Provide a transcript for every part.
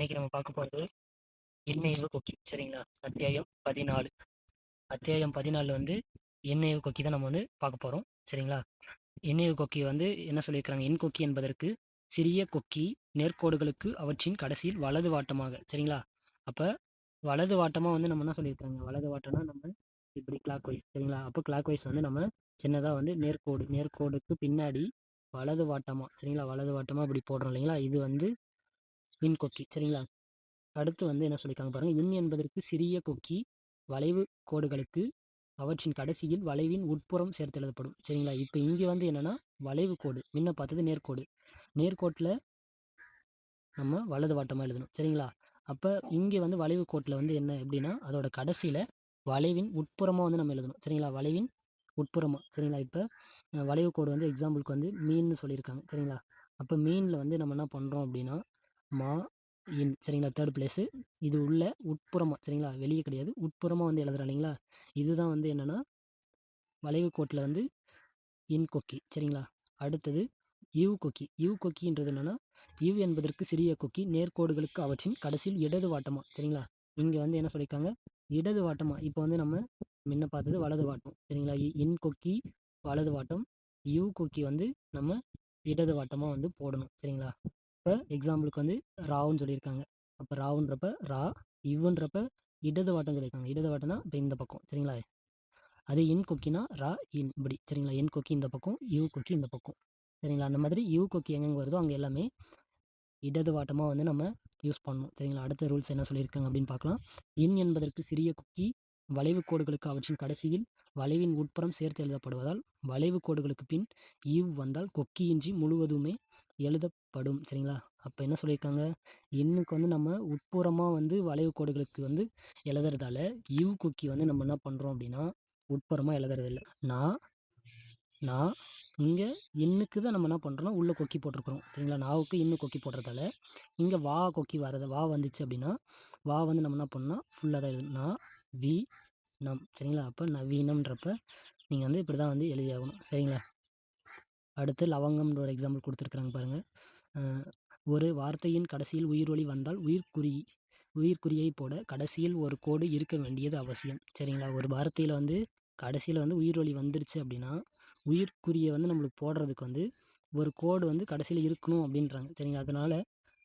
இன்னைக்கு நம்ம பார்க்க போகிறது எண்ணெய்வு கொக்கி. சரிங்களா? அத்தியாயம் 14. அத்தியாயம் 14 வந்து எண்ணெய்வு கொக்கி தான் நம்ம வந்து பார்க்க போகிறோம். சரிங்களா? எண்ணெய்வு கொக்கி வந்து என்ன சொல்லியிருக்கிறாங்க? எண் கொக்கி என்பதற்கு சிறிய கொக்கி நேர்கோடுகளுக்கு அவற்றின் கடைசியில் வலது வாட்டமாக. சரிங்களா? அப்போ வலது வாட்டமாக வந்து நம்ம என்ன சொல்லியிருக்காங்க? வலது வாட்டம்னா நம்ம இப்படி கிளாக் வைஸ். சரிங்களா? அப்போ கிளாக் வைஸ் வந்து நம்ம சின்னதாக வந்து நேர்கோடுக்கு பின்னாடி வலது வாட்டமாக. சரிங்களா? வலது வாட்டமாக இப்படி போடுறோம் இல்லைங்களா? இது வந்து எண் கொக்கி. சரிங்களா? அடுத்து வந்து என்ன சொல்லியிருக்காங்க பாருங்க. எண் என்பதற்கு சிறிய கொக்கி வளைவு கோடுகளுக்கு அவற்றின் கடைசியில் வளைவின் உட்புறம் சேர்த்து எழுதப்படும். சரிங்களா? இப்போ இங்கே வந்து என்னன்னா வளைவு கோடு. முன்ன பார்த்தது நேர்கோடு. நேர்கோட்டில் நம்ம வலது வாட்டமாக எழுதணும். சரிங்களா? அப்போ இங்கே வந்து வளைவு கோட்டில் வந்து என்ன எப்படின்னா அதோட கடைசியில் வளைவின் உட்புறமாக வந்து நம்ம எழுதணும். சரிங்களா? வளைவின் உட்புறமாக. சரிங்களா? இப்போ வளைவு கோடு வந்து எக்ஸாம்பிளுக்கு வந்து மீன்னு சொல்லியிருக்காங்க. சரிங்களா? அப்போ மீனில் வந்து நம்ம என்ன பண்ணுறோம் அப்படின்னா மா இன். சரிங்களா? Third place. இது உள்ள உட்புறமாக. சரிங்களா? வெளியே கிடையாது, உட்புறமாக வந்து எழுதுறோம் இல்லைங்களா? இதுதான் வந்து என்னென்னா வளைவு கோட்டில் வந்து இன் கொக்கி. சரிங்களா? அடுத்தது யூ கொக்கி. யூ கொக்கின்றது என்னென்னா யூ என்பதற்கு சிறிய கொக்கி நேர்கோடுகளுக்கு அவற்றின் கடைசியில் இடது வாட்டமாக. சரிங்களா? இங்கே வந்து என்ன சொல்லியிருக்காங்க? இடது வாட்டமாக. இப்போ வந்து நம்ம முன்ன பார்த்தது வலது வாட்டம். சரிங்களா? இன் கொக்கி வலது வாட்டம், யூ கொக்கி வந்து நம்ம இடது வாட்டமாக வந்து போடணும். சரிங்களா? இப்போ எக்ஸாம்பிளுக்கு வந்து ராவுன்னு சொல்லியிருக்காங்க. அப்போ ராவுன்றப்ப ரா, இவ்வுன்றப்ப இடது வாட்டம் சொல்லியிருக்காங்க. இடது வாட்டம்னா இப்போ இந்த பக்கம். சரிங்களா? அதே இன் கொக்கினா ரா இன் இப்படி. சரிங்களா? என் கொக்கி இந்த பக்கம், யூ கொக்கி இந்த பக்கம். சரிங்களா? அந்த மாதிரி யூ கொக்கி எங்கெங்கே வருதோ அங்கே எல்லாமே இடது வாட்டமாக வந்து நம்ம யூஸ் பண்ணணும். சரிங்களா? அடுத்த ரூல்ஸ் என்ன சொல்லியிருக்காங்க அப்படின்னு பார்க்கலாம். இன் என்பதற்கு சிறிய கொக்கி வளைவு கோடுகளுக்கு அவற்றின் கடைசியில் வளைவின் உட்புறம் சேர்த்து எழுதப்படுவதால் வளைவு கோடுகளுக்கு பின் இவ் வந்தால் கொக்கியின்றி முழுவதுமே எழுதப்படும். சரிங்களா? அப்போ என்ன சொல்லியிருக்காங்க? இன்னுக்கு வந்து நம்ம உட்புறமாக வந்து வளைவு கோடுகளுக்கு வந்து எழுதுறதால யூ கொக்கி வந்து நம்ம என்ன பண்ணுறோம் அப்படின்னா உட்புறமாக எழுதுறதில்ல. நான் இங்கே இன்னுக்கு தான் நம்ம என்ன பண்ணுறோம்னா உள்ளே கொக்கி போட்டிருக்கிறோம். சரிங்களா? நாவுக்கு இன்னும் கொக்கி போடுறதால இங்கே வா கொக்கி வர்றது வா வந்துச்சு அப்படின்னா வா வந்து நம்ம என்ன பண்ணால் ஃபுல்லாக தான் எழுதணும். நா வி நம். சரிங்களா? அப்போ நவீனம்ன்றப்ப நீங்கள் வந்து இப்படி தான் வந்து எழுதி ஆகணும். சரிங்களா? அடுத்து லவங்கம்ன்ற ஒரு எக்ஸாம்பிள் கொடுத்துருக்குறாங்க பாருங்கள். ஒரு வார்த்தையின் கடைசியில் உயிரொலி வந்தால் உயிர்க்குறியை போட கடைசியில் ஒரு கோடு இருக்க வேண்டியது அவசியம். சரிங்களா? ஒரு வார்த்தையில் வந்து கடைசியில் வந்து உயிரொலி வந்துருச்சு அப்படின்னா உயிர்க்குறியை வந்து நம்மளுக்கு போடுறதுக்கு வந்து ஒரு கோடு வந்து கடைசியில் இருக்கணும் அப்படின்றாங்க. சரிங்களா? அதனால்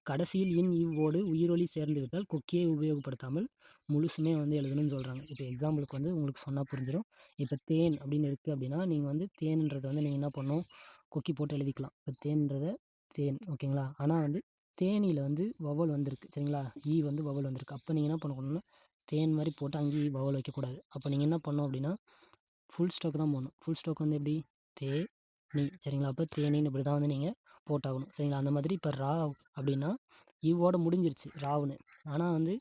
கடைசியில் இன் இவ்வோடு உயிரொலி சேர்ந்து விட்டால் கொக்கியை உபயோகப்படுத்தாமல் முழுசுமே வந்து எழுதணும்னு சொல்கிறாங்க. இப்போ எக்ஸாம்பிளுக்கு வந்து உங்களுக்கு சொன்னால் புரிஞ்சிடும். இப்போ தேன் அப்படின்னு இருக்குது அப்படின்னா நீங்கள் வந்து தேன்ன்றதை வந்து நீங்கள் என்ன பண்ணணும் கொக்கி போட்டு எழுதிக்கலாம். இப்போ தேன்றதை தேன். ஓகேங்களா? ஆனால் வந்து தேனியில் வந்து வவல் வந்திருக்கு. சரிங்களா? ஈ வந்து வவல் வந்திருக்கு. அப்போ நீங்கள் என்ன பண்ணணும்னா தேன் மாதிரி போட்டு அங்கேயே வவல் வைக்கக்கூடாது. அப்போ நீங்கள் என்ன பண்ணணும் அப்படின்னா ஃபுல் ஸ்டாக் தான் போடணும். ஃபுல் ஸ்டாக் வந்து எப்படி தே நீ. சரிங்களா? அப்போ தேனின்னு இப்படி தான் வந்து நீங்கள் போட்டாகணும். சரிங்களா? அந்த மாதிரி இப்போ ரா அப்படின்னா ஈவோட முடிஞ்சிருச்சு ராவுன்னு. ஆனால் வந்து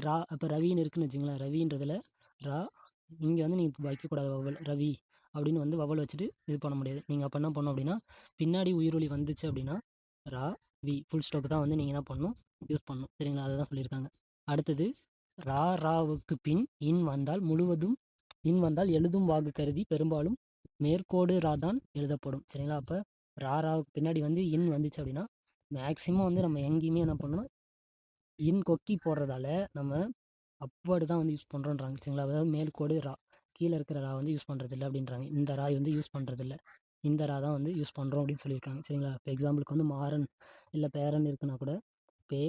ரா இப்போ ரவின்னு இருக்குன்னு வச்சுங்களேன். ரவின்றதில் ரா இங்கே வந்து நீங்கள் வைக்கக்கூடாது வவல். ரவி அப்படின்னு வந்து வவல் வச்சுட்டு இது பண்ண முடியாது. நீங்கள் அப்போ என்ன பண்ணணும் அப்படின்னா பின்னாடி உயிரொலி வந்துச்சு அப்படின்னா ரா வி ஃபுல் ஸ்டாக் தான் வந்து நீங்கள் என்ன பண்ணணும் யூஸ் பண்ணணும். சரிங்களா? அதுதான் சொல்லியிருக்காங்க. அடுத்தது ராவுக்கு பின் இன் வந்தால் எழுதும் வாக்கு கருதி பெரும்பாலும் மேற்கோடு ரா தான் எழுதப்படும். சரிங்களா? அப்போ ராவுக்கு பின்னாடி வந்து இன் வந்துச்சு அப்படின்னா மேக்ஸிமம் வந்து நம்ம எங்கேயுமே என்ன பண்ணணும் இன் கொக்கி போடுறதால நம்ம அப்வேர்டு தான் வந்து யூஸ் பண்ணுறோன்றாங்க. சரிங்களா? அதாவது மேற்கோடு ரா, கீழே இருக்கிற ரா வந்து யூஸ் பண்ணுறதில்ல அப்படின்றாங்க. இந்த ரா வந்து யூஸ் பண்ணுறதில்ல, இந்த ரா தான் வந்து யூஸ் பண்ணுறோம் அப்படின்னு சொல்லியிருக்காங்க. சரிங்களா? இப்போ எக்ஸாம்பிளுக்கு வந்து மாறன் இல்லை பேரன் இருக்குன்னா கூட பே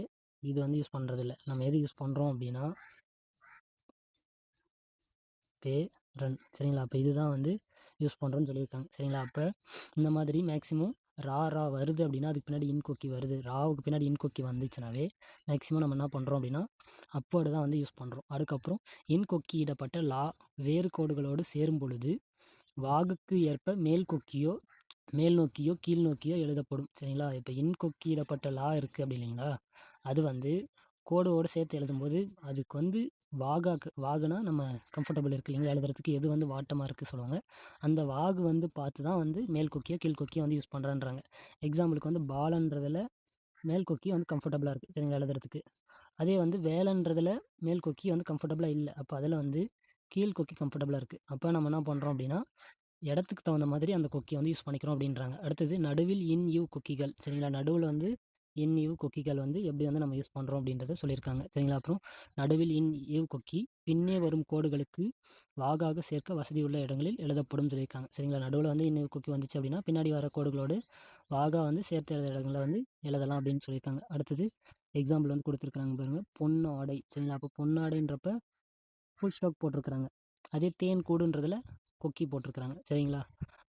இது வந்து யூஸ் பண்ணுறதில்ல. நம்ம எது யூஸ் பண்ணுறோம் அப்படின்னா பே ரன். சரிங்களா? அப்போ இதுதான் வந்து யூஸ் பண்ணுறோன்னு சொல்லியிருக்காங்க. சரிங்களா? அப்போ இந்த மாதிரி மேக்ஸிமம் ரா வருது அப்படின்னா அதுக்கு பின்னாடி இன் கொக்கி வருது. ராவுக்கு பின்னாடி இன் கொக்கி வந்துச்சுனாவே மேக்ஸிமம் நம்ம என்ன பண்ணுறோம் அப்படின்னா அப்போடு தான் வந்து யூஸ் பண்ணுறோம். அதுக்கப்புறம் இன் கொக்கியிடப்பட்ட லா வேறு கோடுகளோடு சேரும் பொழுது வாகுக்கு ஏற்ப மேல் நோக்கியோ கீழ் நோக்கியோ எழுதப்படும். சரிங்களா? இப்போ இன் கொக்கியிடப்பட்ட லா இருக்குது அப்படி இல்லைங்களா? அது வந்து கோடோடு சேர்த்து எழுதும்போது அதுக்கு வந்து வாகுனா நம்ம கம்ஃபர்டபுள் இருக்குது இல்லைங்களா எழுதுறதுக்கு எது வந்து வாட்டமாக இருக்குது சொல்லுவாங்க. அந்த வாகு வந்து பார்த்து தான் வந்து மேல் கொக்கியோ கீழ் கொக்கியோ வந்து யூஸ் பண்ணுறான்றாங்க. எக்ஸாம்பிளுக்கு வந்து பாலன்றதில் மேல் கொக்கி வந்து கம்ஃபர்டபுளாக இருக்குது. சரிங்களா? எழுதுறதுக்கு. அதே வந்து வேலைன்றதில் மேல் கொக்கி வந்து கம்ஃபர்டபுளாக இல்லை. அப்போ அதில் வந்து கீழ் கொக்கி கம்ஃபர்டபுளாக இருக்குது. அப்போ நம்ம என்ன பண்ணுறோம் அப்படின்னா இடத்துக்கு தகுந்த மாதிரி அந்த கொக்கியை வந்து யூஸ் பண்ணிக்கிறோம் அப்படின்றாங்க. அடுத்தது நடுவில் இன் யூ கொக்கிகள். சரிங்களா? நடுவில் வந்து ஈவு கொக்கிகள் வந்து எப்படி வந்து நம்ம யூஸ் பண்ணுறோம் அப்படின்றத சொல்லியிருக்காங்க. சரிங்களா? அப்புறம் நடுவில் ஈவு கொக்கி பின்னே வரும் கோடுகளுக்கு வாகாக சேர்க்க வசதி உள்ள இடங்களில் எழுதப்படும் சொல்லியிருக்காங்க. சரிங்களா? நடுவில் வந்து ஈவு கொக்கி வந்துச்சு அப்படின்னா பின்னாடி வர கோடுகளோடு வாகா வந்து சேர்த்து எழுத இடங்களில் வந்து எழுதலாம் அப்படின்னு சொல்லியிருக்காங்க. அடுத்தது எக்ஸாம்பிள் வந்து கொடுத்துருக்காங்க பாருங்க. பொன்னாடை. சரிங்களா? அப்போ பொன்னாடைன்றப்ப ஃபுல் ஸ்டாப் போட்டிருக்கிறாங்க. அதே தேன் கூடுன்றதுல கொக்கி போட்டிருக்கிறாங்க. சரிங்களா?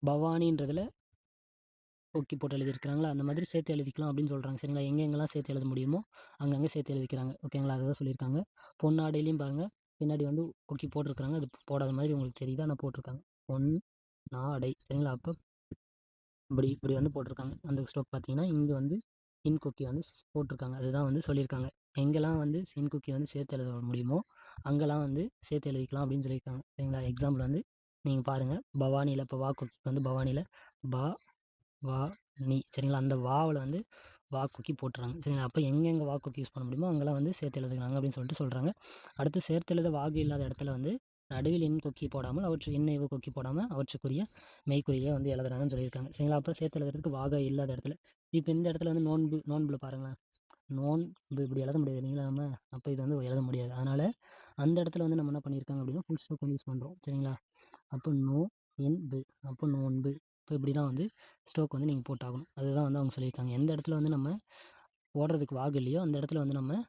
பவானின்றதுல கொக்கி போட்டு எழுதியிருக்கிறாங்களா, அந்த மாதிரி சேர்த்து எழுதிக்கலாம் அப்படின்னு சொல்கிறாங்க. சரிங்களா? எங்கெங்கெல்லாம் சேர்த்து எழுத முடியுமோ அங்கங்கே சேர்த்து எழுதிக்கிறாங்க. ஓகேங்களா? அதை தான் சொல்லியிருக்காங்க. பொன்னாடையிலையும் பாருங்கள் பின்னாடி வந்து கொக்கி போட்டிருக்கிறாங்க. அது போடாத மாதிரி உங்களுக்கு தெரியுது, ஆனால் போட்டிருக்காங்க. பொன் நாடை. சரிங்களா? அப்போ இப்படி இப்படி வந்து போட்டிருக்காங்க. அந்த ஸ்டோக் பார்த்தீங்கன்னா இங்கே வந்து சின் கொக்கி வந்து போட்டிருக்காங்க. அதுதான் வந்து சொல்லியிருக்காங்க. எங்கெல்லாம் வந்து சின் கொக்கி வந்து சேர்த்து எழுத முடியுமோ அங்கெல்லாம் வந்து சேர்த்து எழுதிக்கலாம் அப்படின்னு சொல்லியிருக்காங்க. சரிங்களா? எக்ஸாம்பிள் வந்து நீங்கள் பாருங்கள். பவானியில் இப்போ வா கொக்கிக்கு வந்து பவானியில் பா வா நீ. சரிங்களா? அந்த வாவில் வந்து வா கொக்கி போட்டுறாங்க. சரிங்களா? அப்போ எங்கெங்கே வா கொக்கி யூஸ் பண்ண முடியுமோ அங்கெல்லாம் வந்து சேர்த்து எழுதுகிறாங்க அப்படின்னு சொல்லிட்டு சொல்கிறாங்க. அடுத்து சேர்த்து எழுத வாகு இல்லாத இடத்துல வந்து நடுவில் எண் கொக்கி போடாமல் எண்ணெய்வு கொக்கி போடாமல் அவற்றுக்குரிய மெய்க்குறியை வந்து எழுதுறாங்கன்னு சொல்லியிருக்காங்க. சரிங்களா? அப்போ சேர்த்து எழுதுறதுக்கு வாகை இல்லாத இடத்துல இப்போ இந்த இடத்துல வந்து நோன்பில் பாருங்களேன். நோன்பு இப்படி எழுத முடியாது இல்லைங்களா? அப்போ இது வந்து எழுத முடியாது. அதனால் அந்த இடத்துல வந்து நம்ம என்ன பண்ணியிருக்காங்க அப்படின்னா ஃபுல் ஸ்டாப் வந்து யூஸ் பண்ணுறோம். சரிங்களா? அப்போ நோ என்பு அப்போ நோன்பு இப்போ இப்படி தான் வந்து ஸ்டோக் வந்து நீங்கள் போட்டாகணும். அதுதான் வந்து அவங்க சொல்லியிருக்காங்க. எந்த இடத்துல வந்து நம்ம போடுறதுக்கு வாகு இல்லையோ அந்த இடத்துல வந்து நம்ம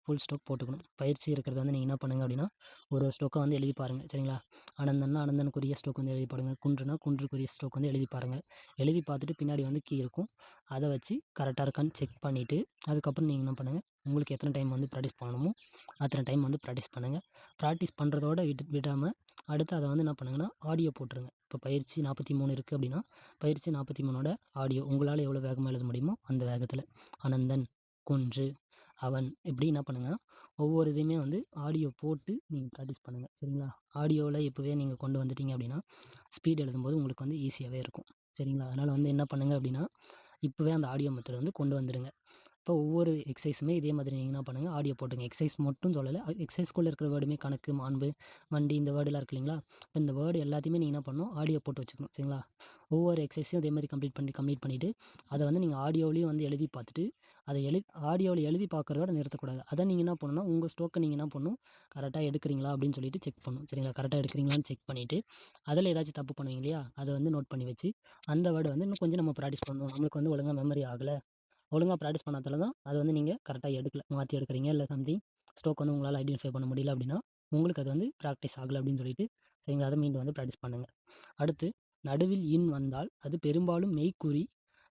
ஃபுல் ஸ்டாப் போட்டுக்கணும். பயிற்சி இருக்கிறது வந்து நீங்கள் என்ன பண்ணுங்கள் அப்படின்னா ஒரு ஸ்டோக்கை வந்து எழுதி பாருங்கள். சரிங்களா? அனந்தன்னா அனந்தனுக்குரிய ஸ்டோக் வந்து எழுதி பாருங்கள். குன்றுனா குன்றுக்குரிய ஸ்டோக் வந்து எழுதி பாருங்கள். எழுதி பார்த்துட்டு பின்னாடி வந்து கீ இருக்கும். அதை வச்சு கரெக்டாக இருக்கான்னு செக் பண்ணிவிட்டு அதுக்கப்புறம் நீங்கள் என்ன பண்ணுங்கள், உங்களுக்கு எத்தனை டைம் வந்து ப்ராக்டிஸ் பண்ணணுமோ அத்தனை டைம் வந்து ப்ராக்டிஸ் பண்ணுங்கள். ப்ராக்டிஸ் பண்ணுறதோட விடாமல் அடுத்து அதை வந்து என்ன பண்ணுங்கன்னா ஆடியோ போட்டுருங்க. இப்போ பயிற்சி 43 இருக்குது அப்படின்னா பயிற்சி 43ஓட ஆடியோ உங்களால் எவ்வளோ வேகமாக எழுத முடியுமோ அந்த வேகத்தில் அனந்தன், குன்று, அவன் இப்படி என்ன பண்ணுங்கன்னா ஒவ்வொரு இதையுமே வந்து ஆடியோ போட்டு நீங்கள் ப்ராக்டிஸ் பண்ணுங்கள். சரிங்களா? ஆடியோவில் இப்போவே நீங்கள் கொண்டு வந்துட்டீங்க அப்படின்னா ஸ்பீட் எழுதும்போது உங்களுக்கு வந்து ஈஸியாகவே இருக்கும். சரிங்களா? அதனால் வந்து என்ன பண்ணுங்கள் அப்படின்னா இப்போவே அந்த ஆடியோ மெத்தட் வந்து கொண்டு வந்துடுங்க. இப்போ ஒவ்வொரு எக்ஸசைஸுமே இதே மாதிரி நீங்கள் என்ன பண்ணுங்கள் ஆடியோ போட்டுங்க. எக்ஸசைஸ் மட்டும் சொல்லலை, எக்ஸசைஸ்குள்ளே இருக்கிற வேர்டுமே கணக்கு, மாண்பு, வண்டி இந்த வேர்டெலாம் இருக்கு இல்லைங்களா? இப்போ இந்த வேர்டு எல்லாத்தையுமே நீங்கள் என்ன பண்ணணும் ஆடியோ போட்டு வச்சுக்கணும். சரிங்களா? ஒவ்வொரு எக்ஸசைஸையும் அதே மாதிரி கம்ப்ளீட் பண்ணிவிட்டு அதை வந்து நீங்கள் ஆடியோவிலையும் வந்து எழுதி பார்த்துட்டு அதை ஆடியோவில் எழுதி பார்க்குறதோட நிறுத்தக்கூடாது. அதை நீங்கள் என்ன பண்ணணும்னா உங்கள் ஸ்டோக்கை நீங்கள் என்ன பண்ணணும் கரெக்டாக எடுக்கிறீங்களா அப்படின்னு சொல்லிட்டு செக் பண்ணணும். சரிங்களா? கரெக்டாக எடுக்கிறீங்களான்னு செக் பண்ணிவிட்டு அதில் ஏதாச்சும் தப்பு பண்ணுவீங்க இல்லையா, அதை வந்து நோட் பண்ணி வச்சு அந்த வேர்டை வந்து இன்னும் கொஞ்சம் நம்ம ப்ராக்டிஸ் பண்ணணும். நம்மளுக்கு வந்து ஒழுங்காக மெமரி ஆகலை, ஒழுங்காக ப்ராக்டிஸ் பண்ணாதால தான் அது வந்து நீங்கள் கரெக்டாக எடுக்கல, மாற்றி எடுக்கிறீங்க, இல்லை சம்திங் ஸ்டோக் வந்து உங்களால் ஐடென்டிஃபை பண்ண முடியல அப்படின்னா உங்களுக்கு அது வந்து ப்ராக்டிஸ் ஆகலை அப்படின்னு சொல்லிட்டு சரிங்களா? அதை மீண்டும் வந்து ப்ராக்டிஸ் பண்ணுங்கள். அடுத்து நடுவில் இன் வந்தால் அது பெரும்பாலும் மெய்க்குறி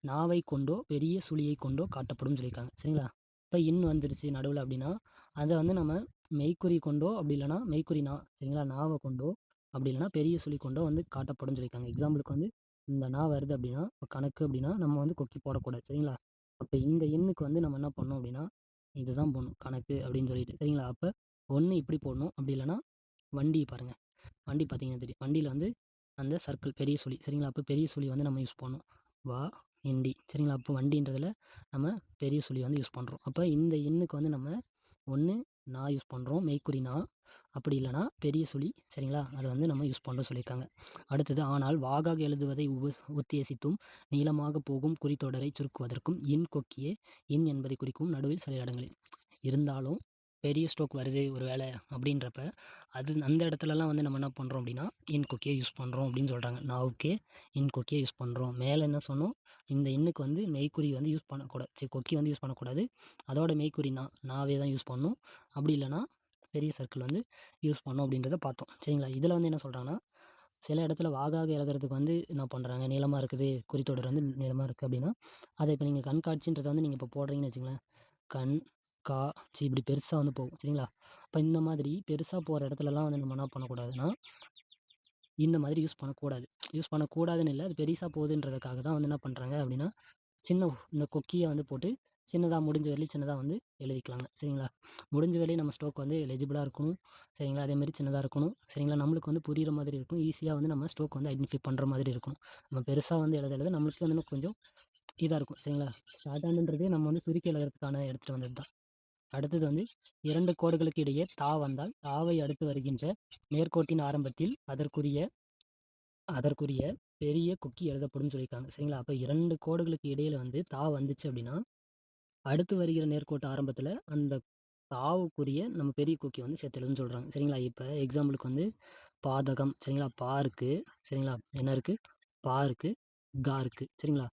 நாவை கொண்டோ பெரிய சுழியை கொண்டோ காட்டப்படும் சொல்லியிருக்காங்க. சரிங்களா? இப்போ இன் வந்துருச்சு நடுவில் அப்படின்னா அதை வந்து நம்ம மெய்க்குறி கொண்டோ அப்படி இல்லைனா மெய்க்குறி சரிங்களா நாவை கொண்டோ அப்படி இல்லைனா பெரிய சுழி கொண்டோ வந்து காட்டப்படும் சொல்லியிருக்காங்க. எக்ஸாம்பிளுக்கு வந்து இந்த நா வருது அப்படின்னா இப்போ கணக்கு அப்படின்னா நம்ம வந்து கொக்கி போடக்கூடாது. சரிங்களா? அப்போ இந்த எண்ணுக்கு வந்து நம்ம என்ன பண்ணோம் அப்படின்னா இதுதான் போடணும் கணக்கு அப்படின்னு சொல்லிட்டு. சரிங்களா? அப்போ ஒன்று இப்படி போடணும், அப்படி இல்லைனா வண்டி பாருங்கள். வண்டி பார்த்தீங்கன்னா தெரியும். வண்டியில் வந்து அந்த சர்க்கிள் பெரிய சுழி. சரிங்களா? அப்போ பெரிய சுழி வந்து நம்ம யூஸ் பண்ணணும். வா இண்டி. சரிங்களா? அப்போ வண்டின்றதில் நம்ம பெரிய சுழி வந்து யூஸ் பண்ணுறோம். அப்போ இந்த எண்ணுக்கு வந்து நம்ம ஒன்று நான் யூஸ் பண்ணுறோம் மெய்க்குறி அப்படி இல்லைனா பெரிய சுழி. சரிங்களா? அதை வந்து நம்ம யூஸ் பண்ணுறோம் சொல்லியிருக்காங்க. அடுத்தது ஆனால் வாகாக எழுதுவதை உத்தேசித்தும் நீளமாக போகும் குறித்தொடரை சுருக்குவதற்கும் இன் கொக்கியே இன் என்பதை குறிக்கும் நடுவில் சில இடங்களில் இருந்தாலும் பெரிய ஸ்ட்ரோக் வருது ஒரு வேளை அப்படின்றப்ப அந்த இடத்துலலாம் வந்து நம்ம என்ன பண்ணுறோம் அப்படின்னா இன் கொக்கியை யூஸ் பண்ணுறோம் அப்படின்னு சொல்கிறாங்க. நாவுக்கே இன் கொக்கியை யூஸ் பண்ணுறோம். மேலே என்ன சொன்னோம், இந்த இன்னுக்கு வந்து மெய்க்குறி வந்து யூஸ் பண்ணக்கூடாது, சரி கொக்கி வந்து யூஸ் பண்ணக்கூடாது, அதோட மெய்க்குறி நாவே தான் யூஸ் பண்ணணும். அப்படி இல்லைனா பெரிய சர்க்கிள் வந்து யூஸ் பண்ணோம் அப்படின்றத பார்த்தோம். சரிங்களா? இதில் வந்து என்ன சொல்கிறாங்கன்னா சில இடத்துல வாகாக எழுதுறதுக்கு வந்து என்ன பண்ணுறாங்க, நீளமாக இருக்குது குறித்தொடர் வந்து நீளமாக இருக்குது அப்படின்னா அதை இப்போ நீங்கள் கண்காட்சின்றதை வந்து நீங்கள் இப்போ போடுறீங்கன்னு வச்சுங்களேன், கண் கா சி இப்படி பெருசாக வந்து போகும். சரிங்களா? இப்போ இந்த மாதிரி பெருசாக போகிற இடத்துலலாம் வந்து நம்ம என்ன பண்ணக்கூடாதுன்னா இந்த மாதிரி யூஸ் பண்ணக்கூடாது. யூஸ் பண்ணக்கூடாதுன்னு இல்லை, அது பெருசாக போகுதுன்றதுக்காக தான் வந்து என்ன பண்ணுறாங்க அப்படின்னா இந்த கொக்கியை வந்து போட்டு சின்னதாக முடிஞ்ச வரையும் சின்னதாக வந்து எழுதிக்கலாங்க. சரிங்களா? முடிஞ்ச வரையும் நம்ம ஸ்டோக் வந்து எலிஜிபிளாக இருக்கணும். சரிங்களா? அதேமாதிரி சின்னதாக இருக்கணும். சரிங்களா? நம்மளுக்கு வந்து புரிகிற மாதிரி இருக்கும். ஈஸியாக வந்து நம்ம ஸ்டோக் வந்து ஐடென்டிஃபை பண்ணுற மாதிரி இருக்கணும். நம்ம பெருசாக வந்து எழுத நம்மளுக்கு வந்து இன்னும் கொஞ்சம் இதாக இருக்கும். சரிங்களா? ஷார்ட் ஹேண்டுன்றதே நம்ம வந்து சுருக்கி எழுதுறதுக்கான எடுத்துகிட்டு வந்தது தான். அடுத்தது வந்து 2 கோடுகளுக்கு இடையே தா வந்தால் தாவை அடுத்து வருகின்ற நேர்கோட்டின் ஆரம்பத்தில் அதற்குரிய பெரிய கொக்கி எழுதப்படும் சொல்லியிருக்காங்க. சரிங்களா? அப்போ 2 கோடுகளுக்கு இடையில வந்து தா வந்துச்சு அப்படின்னா அடுத்து வருகிற நேர்கோட்டு ஆரம்பத்தில் அந்த தாவுக்குரிய நம்ம பெரிய கொக்கி வந்து சேர்த்து எழுதுன்னு சொல்கிறாங்க. சரிங்களா? இப்போ எக்ஸாம்பிளுக்கு வந்து பாதகம். சரிங்களா? பா இருக்கு. சரிங்களா? என்ன இருக்குது? பா இருக்குது, கா இருக்குது. சரிங்களா?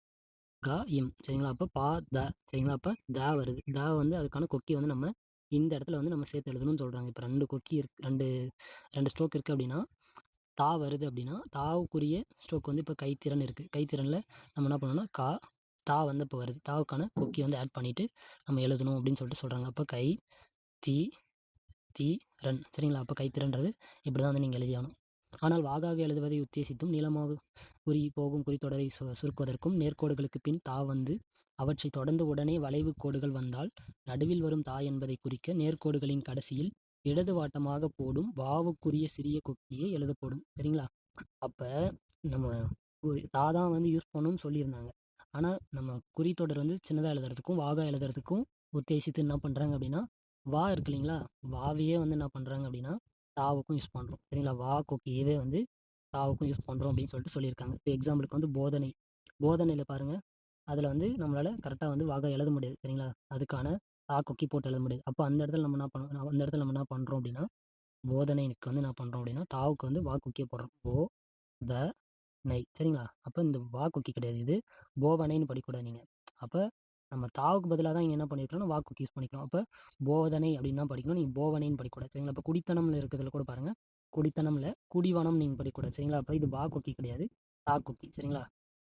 கா இம். சரிங்களா? அப்போ பா த. சரிங்களா? அப்போ த வருது. த வந்து அதுக்கான கொக்கி வந்து நம்ம இந்த இடத்துல வந்து நம்ம சேர்த்து எழுதணும்னு சொல்கிறாங்க. இப்போ 2 கொக்கி இருக்கு, 2 ஸ்ட்ரோக் இருக்குது அப்படின்னா, தா வருது அப்படின்னா தாவுக்குரிய ஸ்ட்ரோக் வந்து இப்போ கைத்திறன் இருக்குது. கைத்திறனில் நம்ம என்ன பண்ணணும்னா தா வந்து இப்போ வருது. தாவுக்கான கொக்கி வந்து ஆட் பண்ணிவிட்டு நம்ம எழுதணும் அப்படின்னு சொல்லிட்டு சொல்கிறாங்க. அப்போ கை தி தி ரன். சரிங்களா? அப்போ கைத்திறன்றது இப்படி தான் வந்து நீங்கள் எழுதியாகணும். ஆனால் வாகாக எழுதுவதை உத்தேசித்தும் நீளமாக போகும் குறித்தொடரை சுருக்குவதற்கும் நேர்கோடுகளுக்கு பின் தா வந்து அவற்றை தொடர்ந்து உடனே வளைவு கோடுகள் வந்தால் நடுவில் வரும் தா என்பதை குறிக்க நேர்கோடுகளின் கடைசியில் இடது வாட்டமாக போடும் வாவுக்குரிய சிறிய கொக்கியே எழுதப்படும். சரிங்களா? அப்போ நம்ம தா தான் வந்து யூஸ் பண்ணணும்னு சொல்லியிருந்தாங்க. ஆனால் நம்ம குறித்தொடர் வந்து சின்னதாக எழுதுறதுக்கும் வாகா எழுதுறதுக்கும் உத்தேசித்து என்ன பண்ணுறாங்க அப்படின்னா, வா இருக்கு இல்லைங்களா? வாவையே வந்து என்ன பண்ணுறாங்க அப்படின்னா தாவுக்கும் யூஸ் பண்ணுறோம். சரிங்களா? வா கொக்கியவே வந்து தாவுக்கும் யூஸ் பண்ணுறோம் அப்படின்னு சொல்லிட்டு சொல்லியிருக்காங்க. இப்போ எக்ஸாம்பிளுக்கு வந்து போதனை. போதனையில் பாருங்கள், அதில் வந்து நம்மளால் கரெக்டாக வந்து வாகா எழுத முடியாது. சரிங்களா? அதுக்கான தா கொக்கி போட்டு எழுத முடியாது. அப்போ அந்த இடத்துல நம்ம என்ன பண்ணோம், அந்த இடத்துல நம்ம என்ன பண்ணுறோம் அப்படின்னா, போதனைக்கு வந்து என்ன பண்ணுறோம் அப்படின்னா தாவுக்கு வந்து வா கொக்கியை போடுறோம். த நை. சரிங்களா? அப்போ இந்த வா கொக்கி கிடையாது, இது போவனைன்னு படிக்கூடாது நீங்கள். அப்போ நம்ம தாவுக்கு பதிலாக தான் இங்கே என்ன பண்ணியிருக்கோம்னா வா கொக்கி யூஸ் பண்ணிக்கிறோம். அப்போ போதனை அப்படின்னு தான் படிக்கணும், நீங்கள் போவனைன்னு படிக்கூடாது. சரிங்களா? இப்போ குடித்தனம்ல இருக்கிறதுல கூட பாருங்கள், குடித்தனம்ல குடிவனம் நீங்கள் படிக்கூடாது. சரிங்களா? அப்போ இது வா கொக்கி கிடையாது, தா கொக்கி. சரிங்களா?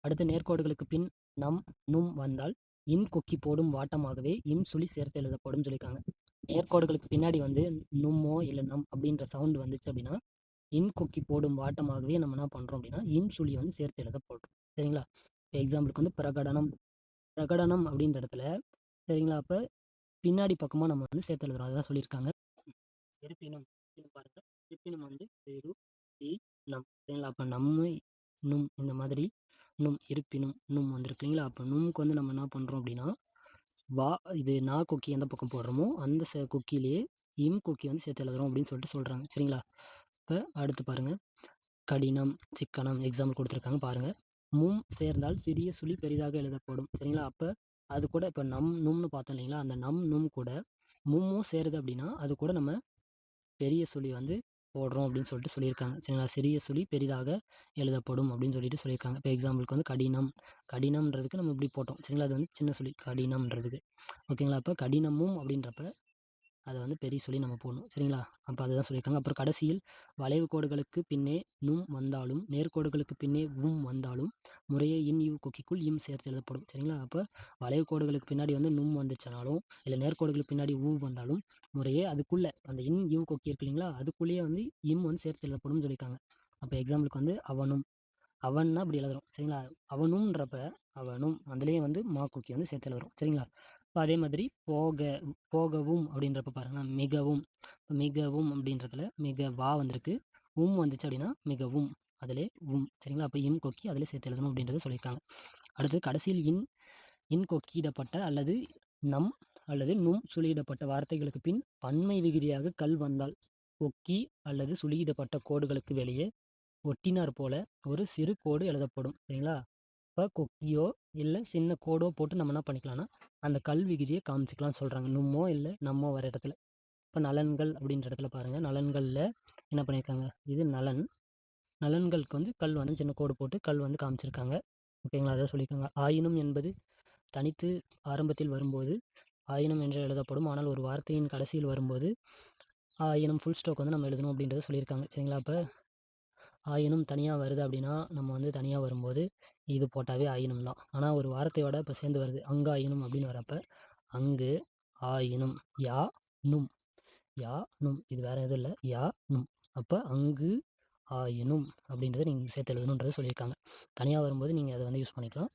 அடுத்த நேர்கோடுகளுக்கு பின் நம் நும் வந்தால் இன் கொக்கி போடும் வாட்டமாகவே இன் சுழி சேர்த்து எழுதப்படும் சொல்லியிருக்காங்க. நேர்கோடுகளுக்கு பின்னாடி வந்து நும்மோ இல்லை நம் அப்படின்ற சவுண்டு வந்துச்சு அப்படின்னா இன் கொக்கி போடும் வாட்டமாகவே நம்ம என்ன பண்ணுறோம் அப்படின்னா இன் சுழி வந்து சேர்த்து எழுத போடுறோம். சரிங்களா? இப்போ எக்ஸாம்பிளுக்கு வந்து பிரகடனம். பிரகடனம் அப்படின்ற இடத்துல சரிங்களா? அப்போ பின்னாடி பக்கமாக நம்ம வந்து சேர்த்து எழுதுறோம். அதுதான் சொல்லியிருக்காங்க. இருப்பினும் பாருங்க, இருப்பினும் வந்து பெரு தி நம். சரிங்களா? அப்போ நம்மை நும் இந்த மாதிரி நும் இருப்பினும் நும் வந்துருக்குங்களா? அப்போ நும்க்கு வந்து நம்ம என்ன பண்ணுறோம் அப்படின்னா வா இது நா கொக்கி எந்த பக்கம் போடுறோமோ அந்த கொக்கியிலேயே இம் கொக்கி வந்து சேர்த்து எழுதுறோம் அப்படின்னு சொல்லிட்டு சொல்கிறாங்க. சரிங்களா? இப்போ அடுத்து பாருங்கள், கடினம் சிக்கனம் எக்ஸாம்பிள் கொடுத்துருக்காங்க பாருங்கள். மும் சேர்ந்தால் சிறிய சுழி பெரிதாக எழுதப்படும். சரிங்களா? அப்போ அது கூட இப்போ நம் நும்னு பார்த்தோம் இல்லைங்களா? அந்த நம் நும் கூட மும்மும் சேருது அப்படின்னா அது கூட நம்ம பெரிய சுழி வந்து போடுறோம் அப்படின்னு சொல்லிட்டு சொல்லியிருக்காங்க. சரிங்களா? சிறிய சுழி பெரிதாக எழுதப்படும் அப்படின்னு சொல்லிட்டு சொல்லியிருக்காங்க. இப்போ எக்ஸாம்பிளுக்கு வந்து கடினம். கடினம்ன்றதுக்கு நம்ம இப்படி போட்டோம். சரிங்களா? அது வந்து சின்ன சுழி கடினம்ன்றதுக்கு. ஓகேங்களா? அப்போ கடினமும் அப்படின்றப்ப அதை வந்து பெரிய சொல்லி நம்ம போடணும். சரிங்களா? அப்போ அதுதான் சொல்லியிருக்காங்க. அப்புறம் கடைசியில் வளைவு கோடுகளுக்கு பின்னே நும் வந்தாலும் நேர்கோடுகளுக்கு பின்னே உம் வந்தாலும் முறையே இன் யூ கொக்கிக்குள் இம் சேர்த்து எழுதப்படும். சரிங்களா? அப்போ வளைவு கோடுகளுக்கு பின்னாடி வந்து நும் வந்துச்சுனாலும் இல்லை நேர்கோடுகளுக்கு பின்னாடி ஊ வந்தாலும் முறையே அதுக்குள்ளே அந்த இன் யூ கொக்கி இருக்கு இல்லைங்களா? அதுக்குள்ளேயே வந்து இம் வந்து சேர்த்து எழுதப்படும் சொல்லியிருக்காங்க. அப்போ எக்ஸாம்பிளுக்கு வந்து அவனும். அவன்னா அப்படி எழுதுறோம். சரிங்களா? அவனும்ன்றப்ப அவனும் அதுலேயே வந்து மா கொக்கி வந்து சேர்த்து எழுதுறோம். சரிங்களா? இப்போ அதே மாதிரி போகவும் அப்படின்றப்ப பாருங்களேன், மிகவும். மிகவும் அப்படின்றதுல மிக வா வந்திருக்கு, வந்துச்சு அப்படின்னா மிகவும் அதிலே சரிங்களா? அப்போ இம் கொக்கி அதிலே சேர்த்து எழுதணும் அப்படின்றத சொல்லியிருக்காங்க. அடுத்து கடைசியில் இன் கொக்கியிடப்பட்ட அல்லது நம் அல்லது நும் சுழியிடப்பட்ட வார்த்தைகளுக்கு பின் பன்மை விகுதியாக கல் வந்தால் கொக்கி அல்லது சுழியிடப்பட்ட கோடுகளுக்கு வெளியே ஒட்டினார் போல ஒரு சிறு கோடு எழுதப்படும். சரிங்களா? இப்போ கொக்கியோ இல்லை சின்ன கோடோ போட்டு நம்ம என்ன பண்ணிக்கலாம்னா அந்த கல் விகுதியை காமிச்சிக்கலாம்னு சொல்கிறாங்க. நும்மோ இல்லை நம்மோ வர இடத்துல. இப்போ நலன்கள் அப்படின்ற இடத்துல பாருங்கள், நலன்களில் என்ன பண்ணியிருக்காங்க, இது நலன். நலன்களுக்கு வந்து கல் வந்து சின்ன கோடு போட்டு கல் வந்து காமிச்சிருக்காங்க. ஓகேங்களா? அதை சொல்லியிருக்காங்க. ஆயினும் என்பது தனித்து ஆரம்பத்தில் வரும்போது ஆயினும் என்று எழுதப்படும். ஆனால் ஒரு வார்த்தையின் கடைசியில் வரும்போது ஆயினும் ஃபுல் ஸ்டாக் வந்து நம்ம எழுதணும் அப்படின்றத சொல்லியிருக்காங்க. சரிங்களா? அப்போ ஆயினும் தனியாக வருது அப்படின்னா நம்ம வந்து தனியாக வரும்போது இது போட்டாவே ஆயினும் தான். ஆனால் ஒரு வார்த்தையோட இப்போ சேர்ந்து வருது அங்கு ஆயினும் அப்படின்னு வரப்போ அங்கு ஆயினும் யா நும் யா நும் இது வேறு எதுவும் இல்லை, யா நும். அப்போ அங்கு ஆயினும் அப்படின்றத நீங்கள் சேர்த்து எழுதணுன்றதை சொல்லியிருக்காங்க. தனியாக வரும்போது நீங்கள் அதை வந்து யூஸ் பண்ணிக்கலாம்.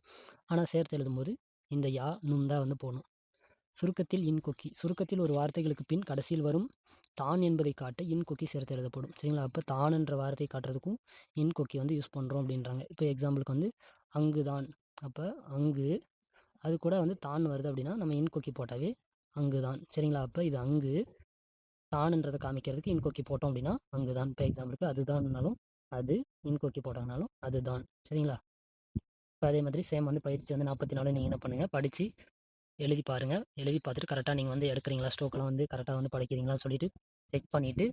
ஆனால் சேர்த்து எழுதும்போது இந்த யா நும் தான் வந்து போகணும். சுருக்கத்தில் இன் கொக்கி. சுருக்கத்தில் ஒரு வார்த்தைகளுக்கு பின் கடைசியில் வரும் தான் என்பதை காட்ட இன் கொக்கி சேர்த்து எழுதப்படும். சரிங்களா? அப்போ தான் என்ற வார்த்தை காட்டுறதுக்கும் இன் கொக்கி வந்து யூஸ் பண்ணுறோம் அப்படின்றாங்க. இப்போ எக்ஸாம்பிளுக்கு வந்து அங்கு தான். அப்போ அங்கு அது கூட வந்து தான் வருது அப்படின்னா நம்ம இன் கொக்கி போட்டாவே அங்கு தான். சரிங்களா? அப்போ இது அங்கு தான்ன்றதை காமிக்கிறதுக்கு இன் கொக்கி போட்டோம் அப்படின்னா அங்கு தான். இப்போ எக்ஸாம்பிளுக்கு அதுதான்னாலும் அது, இன் கொக்கி போட்டாங்கனாலும் அதுதான். சரிங்களா? இப்போ அதே மாதிரி சேம் வந்து பயிற்சி வந்து 44 நீங்கள் என்ன பண்ணுங்கள், படித்து எழுதி பாருங்கள். எழுதி பார்த்துட்டு கரெக்டாக நீங்கள் வந்து எடுக்கிறீங்களா, ஸ்ட்ரோக்லாம் வந்து கரெக்டாக வந்து படிக்கிறீங்களான்னு சொல்லிட்டு செக் பண்ணிவிட்டு